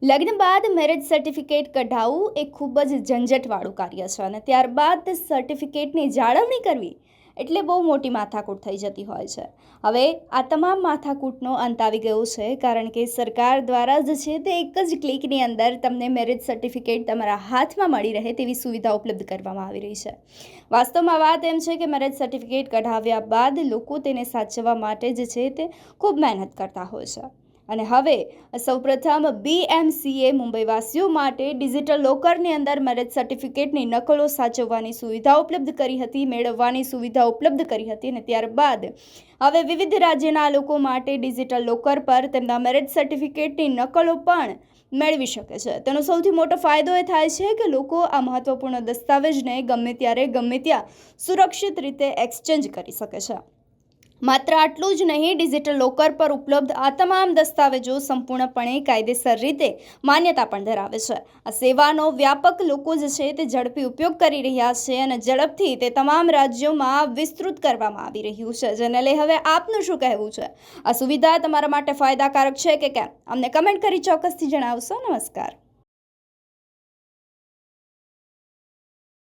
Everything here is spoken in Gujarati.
લગ્ન બાદ મેરેજ સર્ટિફિકેટ કઢાવવું એ ખૂબ જ ઝંઝટવાળું કાર્ય છે અને ત્યારબાદ તે સર્ટિફિકેટની જાળવણી કરવી એટલે બહુ મોટી માથાકૂટ થઈ જતી હોય છે. હવે આ તમામ માથાકૂટનો અંત આવી ગયો છે, કારણ કે સરકાર દ્વારા જ છે તે એક જ ક્લિકની અંદર તમને મેરેજ સર્ટિફિકેટ તમારા હાથમાં મળી રહે તેવી સુવિધા ઉપલબ્ધ કરવામાં આવી રહી છે. વાસ્તવમાં વાત એમ છે કે મેરેજ સર્ટિફિકેટ કઢાવ્યા બાદ લોકો તેને સાચવવા માટે જ છે તે ખૂબ મહેનત કરતા હોય છે. અને હવે સૌપ્રથમ BMCએ મુંબઈવાસીઓ માટે ડિજિટલ લોકરની અંદર મેરેજ સર્ટિફિકેટની નકલો સાચવવાની સુવિધા ઉપલબ્ધ કરી હતી, મેળવવાની સુવિધા ઉપલબ્ધ કરી હતી અને ત્યારબાદ હવે વિવિધ રાજ્યના લોકો માટે ડિજિટલ લોકર પર તેમના મેરેજ સર્ટિફિકેટની નકલો પણ મેળવી શકે છે. તેનો સૌથી મોટો ફાયદો એ થાય છે કે લોકો આ મહત્વપૂર્ણ દસ્તાવેજને ગમે ત્યારે ગમે ત્યાં સુરક્ષિત રીતે એક્સચેન્જ કરી શકે છે. માત્ર આટલું જ નહીં, ડિજિટલ લોકર પર ઉપલબ્ધ આ તમામ દસ્તાવેજો સંપૂર્ણપણે કાયદેસર રીતે માન્યતા પણ ધરાવે છે. આ સેવાનો વ્યાપક લોકો જે છે તે ઝડપી ઉપયોગ કરી રહ્યા છે અને ઝડપથી તે તમામ રાજ્યોમાં વિસ્તૃત કરવામાં આવી રહ્યું છે, જેને લઈ હવે આપનું શું કહેવું છે? આ સુવિધા તમારા માટે ફાયદાકારક છે કે કેમ? અમને કમેન્ટ કરી ચોક્કસથી જણાવશો. નમસ્કાર.